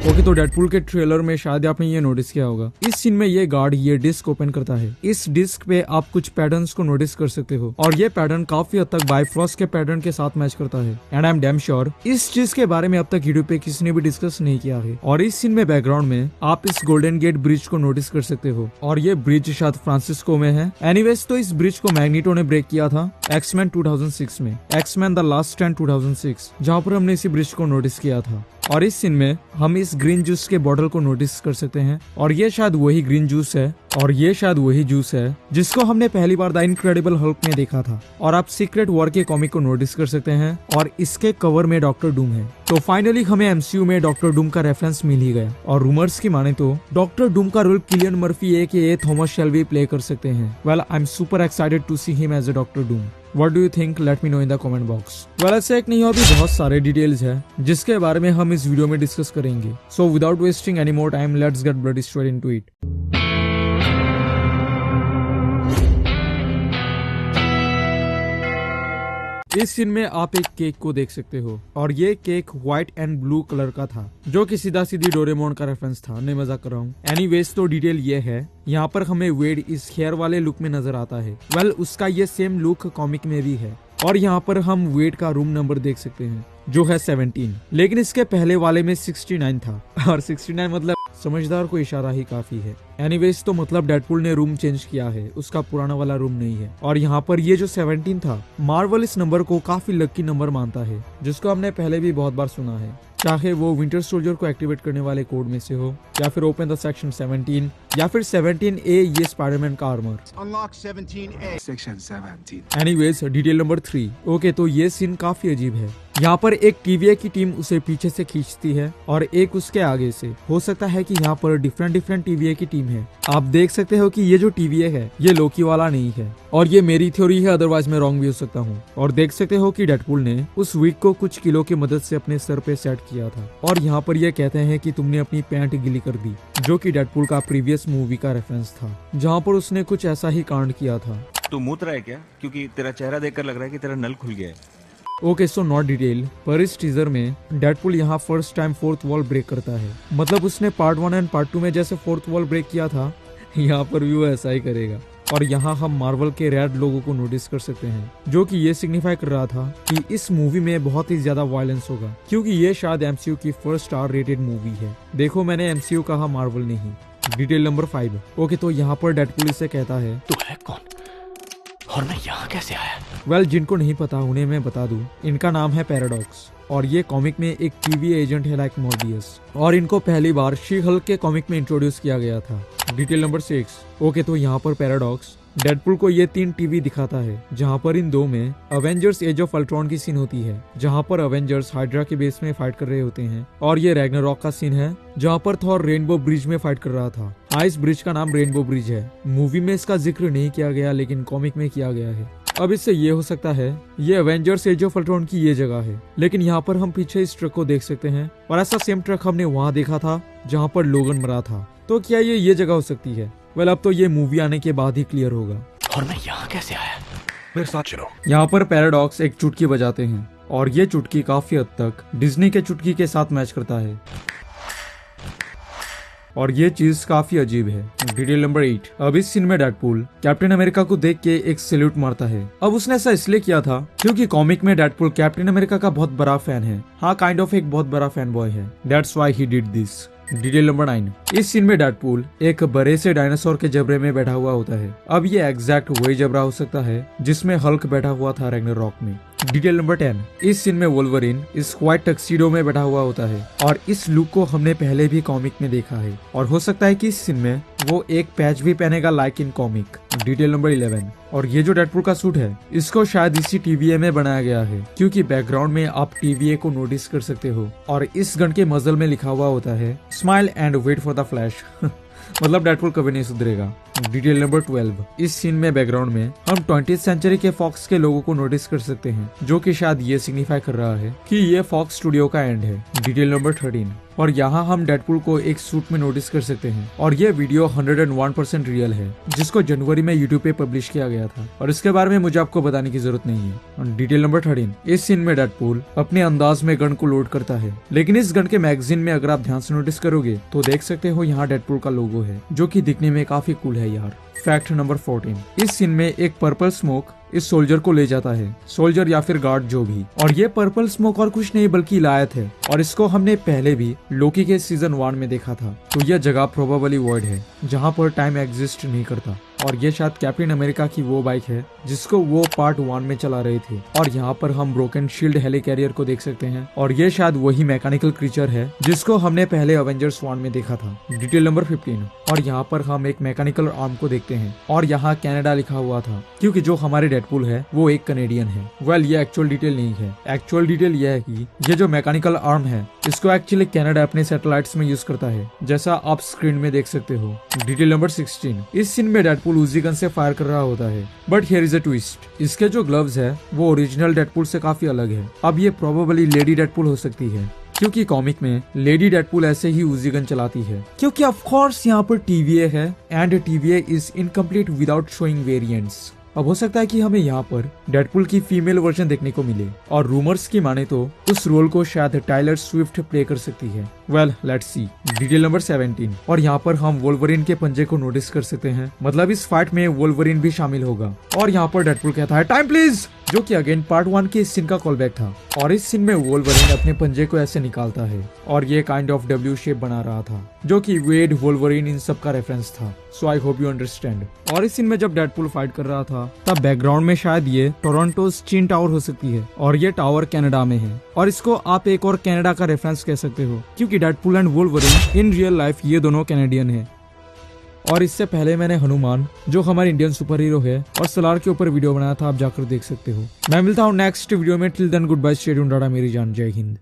Okay, तो Deadpool के trailer में शायद आपने ये नोटिस किया होगा, इस सीन में ये गार्ड ये डिस्क ओपन करता है। इस डिस्क पे आप कुछ पैटर्न्स को नोटिस कर सकते हो और ये पैटर्न काफी हद तक बाइफ्रॉस्ट के पैटर्न के साथ मैच करता है। And I am damn sure इस चीज के बारे में अब तक यूट्यूब पे किसी ने भी डिस्कस नहीं किया है। और इस सीन में बैकग्राउंड में आप इस गोल्डन गेट ब्रिज को नोटिस कर सकते हो और ये ब्रिज शायद फ्रांसिस्को में है। एनीवेज, तो इस ब्रिज को मैग्नीटो ने ब्रेक किया था एक्समैन 2006 में, एक्समैन द लास्ट स्टैंड 2006, जहाँ पर हमने इसी ब्रिज को नोटिस किया था। और इस सीन में हम इस ग्रीन जूस के बॉटल को नोटिस कर सकते हैं और ये शायद वही ग्रीन जूस है और ये शायद वही जूस है जिसको हमने पहली बार द इनक्रेडिबल हल्क में देखा था। और आप सीक्रेट वॉर के कॉमिक को नोटिस कर सकते हैं और इसके कवर में डॉक्टर डूम है। तो फाइनली हमें एमसीयू में डॉक्टर डूम का रेफरेंस मिल ही गया और रूमर्स की माने तो डॉक्टर डूम का रोल किलियन मर्फी ए थॉमस शेल्बी प्ले कर सकते हैं। Well, I am super excited to see him as a Doctor Doom. What do you think? Let me know in the comment box. Well, ऐसे एक नहीं और भी बहुत सारे डिटेल्स है जिसके बारे में हम इस वीडियो में डिस्कस करेंगे। So without wasting any more time, let's get bloody straight into it. इस सीन में आप एक केक को देख सकते हो और ये cake white and blue colour का था जो कि सीधा सीधी डोरेमोन का रेफरेंस था। नहीं, मजाक कर रहा हूँ। एनीवेज, तो डिटेल ये है, यहाँ पर हमें वेड इस हेयर वाले लुक में नजर आता है। वेल, उसका ये सेम लुक कॉमिक में भी है और यहाँ पर हम वेड का रूम नंबर देख सकते हैं जो है 17, लेकिन इसके पहले वाले में 69 था और 69 मतलब समझदार को इशारा ही काफी है। एनीवेज, तो मतलब डेडपूल ने रूम चेंज किया है, उसका पुराना वाला रूम नहीं है। और यहाँ पर ये जो 17 था, मार्वल इस नंबर को काफी लकी नंबर मानता है जिसको हमने पहले भी बहुत बार सुना है, चाहे वो विंटर सोल्जर को एक्टिवेट करने वाले कोड में से हो या फिर ओपन द सेक्शन 17 या फिर 17A ये स्पाइडरमैन का armour. Unlock 17A. Section 17. Anyways, detail number 3। Okay, तो ये सीन काफी अजीब है। यहाँ पर एक टीवीए की टीम उसे पीछे से खींचती है और एक उसके आगे से। हो सकता है कि यहाँ पर डिफरेंट टीवीए की टीम है। आप देख सकते हो कि ये जो टीवीए है ये लोकी वाला नहीं है और ये मेरी थ्योरी है, अदरवाइज मैं रॉन्ग भी हो सकता हूँ। और देख सकते हो कि डेडपूल ने उस विग को कुछ किलो की मदद से अपने सर पे सेट किया था और यहाँ पर ये कहते हैं कि तुमने अपनी पैंट गीली कर दी, जो कि डेडपूल का प्रीवियस मूवी का रेफरेंस था जहाँ पर उसने कुछ ऐसा ही कांड किया था। तू मूत रहा है क्या? क्योंकि तेरा चेहरा देखकर लग रहा है कि तेरा नल खुल गया है। ओके, सो नॉट डिटेल, पर इस टीजर में डेडपूल यहाँ first time fourth wall break करता है। मतलब उसने पार्ट 1 एंड पार्ट 2 में जैसे फोर्थ वॉल ब्रेक किया था, यहाँ पर भी वो ऐसा ही करेगा। और यहाँ हम मार्वल के रेड लोगो को नोटिस कर सकते हैं जो कि ये सिग्निफाई कर रहा था कि इस मूवी में बहुत ही ज्यादा वायलेंस होगा, क्योंकि ये शायद एमसीयू की फर्स्ट R-rated मूवी है। देखो, मैंने एमसीयू कहा, मार्वल नहीं। Detail number 5। ओके, तो यहाँ पर डेडपूल इसे कहता है, तू है कौन और मैं यहाँ कैसे आया? वेल, जिनको नहीं पता उन्हें मैं बता दूं, इनका नाम है पैराडॉक्स और ये कॉमिक में एक टीवी एजेंट है लाइक मॉर्बियस और इनको पहली बार शी हल्क के कॉमिक में इंट्रोड्यूस किया गया था। Detail number 6। ओके, तो यहाँ पर पैराडॉक्स डेडपूल को ये 3 टीवी दिखाता है जहाँ पर इन 2 में अवेंजर्स एज ऑफ अल्ट्रॉन की सीन होती है जहाँ पर अवेंजर्स हाइड्रा के बेस में फाइट कर रहे होते हैं और ये रैग्नारॉक का सीन है जहाँ पर थॉर रेनबो ब्रिज में फाइट कर रहा था। हाँ, इस ब्रिज का नाम रेनबो ब्रिज है। मूवी में इसका जिक्र नहीं किया गया लेकिन कॉमिक में किया गया है। अब इससे ये हो सकता है ये अवेंजर्स एज ऑफ अल्ट्रॉन की ये जगह है, लेकिन यहाँ पर हम पीछे इस ट्रक को देख सकते हैं और ऐसा सेम ट्रक हमने वहाँ देखा था जहाँ पर लोगन मरा था। तो क्या ये जगह हो सकती है? वेल, अब तो ये मूवी आने के बाद ही क्लियर होगा। और मैं यहाँ कैसे आया? मेरे साथ चलो। यहाँ पर पैराडॉक्स एक चुटकी बजाते हैं और ये चुटकी काफी हद तक डिज्नी के चुटकी के साथ मैच करता है और ये चीज काफी अजीब है। Detail number 8। अब इस सीन में डेडपूल कैप्टन अमेरिका को देख के एक सैल्यूट मारता है। अब उसने ऐसा इसलिए किया था क्योंकि कॉमिक में डेडपूल कैप्टन अमेरिका का बहुत बड़ा फैन है। हाँ, काइंड ऑफ एक बहुत बड़ा फैन बॉय है। That's why he did this. Detail number 9। इस सीन में डेडपूल एक बड़े से डायनासोर के जबरे में बैठा हुआ होता है। अब ये एग्जैक्ट वही जबरा हो सकता है जिसमें हल्क बैठा हुआ था रैग्नारॉक में। Detail number 10। इस सीन में वोल्वरिन इस व्हाइट टक्सीडो में बैठा हुआ होता है और इस लुक को हमने पहले भी कॉमिक में देखा है और हो सकता है कि इस सीन में वो एक पैच भी पहनेगा like in comic. Detail number 11। और ये जो डेडपूल का सूट है इसको शायद इसी टीवीए में बनाया गया है क्योंकि बैकग्राउंड में आप टीवीए को नोटिस कर सकते हो और इस गन के मजल में लिखा हुआ होता है smile and wait for the flash. मतलब डेडपूल कभी नहीं सुधरेगा। Detail number 12। इस सीन में बैकग्राउंड में हम 20th सेंचुरी के फॉक्स के लोगों को नोटिस कर सकते हैं जो कि शायद ये सिग्निफाई कर रहा है कि ये फॉक्स स्टूडियो का एंड है। Detail number 13। और यहाँ हम डेडपूल को एक सूट में नोटिस कर सकते हैं और ये वीडियो 101% रियल है, जिसको जनवरी में यूट्यूब पे पब्लिश किया गया था और इसके बारे में मुझे आपको बताने की जरूरत नहीं है। डिटेल नंबर 13, इस सीन में डेडपूल अपने अंदाज में गन को लोड करता है, लेकिन इस गन के मैगजीन में अगर आप ध्यान से नोटिस करोगे तो देख सकते हो यहाँ डेडपूल का लोगो है, जो कि दिखने में काफी कूल है यार। फैक्ट नंबर 14, इस सीन में एक पर्पल स्मोक इस सोल्जर को ले जाता है, सोल्जर या फिर गार्ड जो भी, और ये पर्पल स्मोक और कुछ नहीं बल्कि इलायत है और इसको हमने पहले भी लोकी के सीजन 1 में देखा था। तो यह जगह प्रोबेबली वॉइड है जहाँ पर टाइम एग्जिस्ट नहीं करता और ये शायद कैप्टन अमेरिका की वो बाइक है जिसको वो पार्ट 1 में चला रहे थे। और यहाँ पर हम ब्रोकन शील्ड हेली कैरियर को देख सकते हैं और ये शायद वही मैकेनिकल क्रीचर है जिसको हमने पहले अवेंजर्स 1 में देखा था। डिटेल नंबर 15, और यहाँ पर हम एक मैकेनिकल आर्म को देखते हैं और यहाँ कनाडा लिखा हुआ था क्योंकि जो हमारे डेडपूल है वो एक कनेडियन है। वेल ये एक्चुअल डिटेल नहीं है, एक्चुअल डिटेल यह है कि ये जो मैकेनिकल आर्म है इसको एक्चुअली कनाडा अपने सैटेलाइट्स में यूज करता है, जैसा आप स्क्रीन में देख सकते हो। डिटेल नंबर 16, इस सीन में डेडपूल उजी गन से फायर कर रहा होता है, but here is a twist, इसके जो ग्लव्स है वो ओरिजिनल डेडपूल से काफी अलग है। अब ये प्रोबेबली लेडी डेडपूल हो सकती है क्योंकि कॉमिक में लेडी डेडपूल ऐसे ही उजी गन चलाती है, क्योंकि ऑफ कोर्स यहाँ पर TVA है and TVA is incomplete without showing variants. अब हो सकता है कि हमें यहाँ पर डेडपूल की फीमेल वर्जन देखने को मिले और रूमर्स की माने तो उस रोल को शायद टाइलर स्विफ्ट प्ले कर सकती है। Well let's see. Detail number 17, और यहाँ पर हम वोल्वरिन के पंजे को नोटिस कर सकते हैं, मतलब इस फाइट में वोल्वरिन भी शामिल होगा। और यहाँ पर डेडपूल कहता है टाइम प्लीज, जो कि अगेन पार्ट 1 के इस सीन का कॉलबैक था और इस सीन में वोल्वरिन अपने पंजे को ऐसे निकालता है और ये काइंड ऑफ W शेप बना रहा था, जो कि वेड, वोल्वरिन इन सब का रेफरेंस था। सो आई होप यू अंडरस्टैंड। और इस सीन में जब डेडपूल फाइट कर रहा था तब बैकग्राउंड में शायद ये टोरंटो चीन टावर हो सकती है और ये टावर कनाडा में है और इसको आप एक और कनाडा का रेफरेंस कह सकते हो क्योंकि Deadpool and Wolverine in real life ये दोनों कैनेडियन है। और इससे पहले मैंने हनुमान, जो हमारे इंडियन सुपर हीरो है, और सलार के ऊपर वीडियो बनाया था, आप जाकर देख सकते हो। मैं मिलता हूँ नेक्स्ट वीडियो में। Till then good bye, stay tuned, tata मेरी जान, जय हिंद।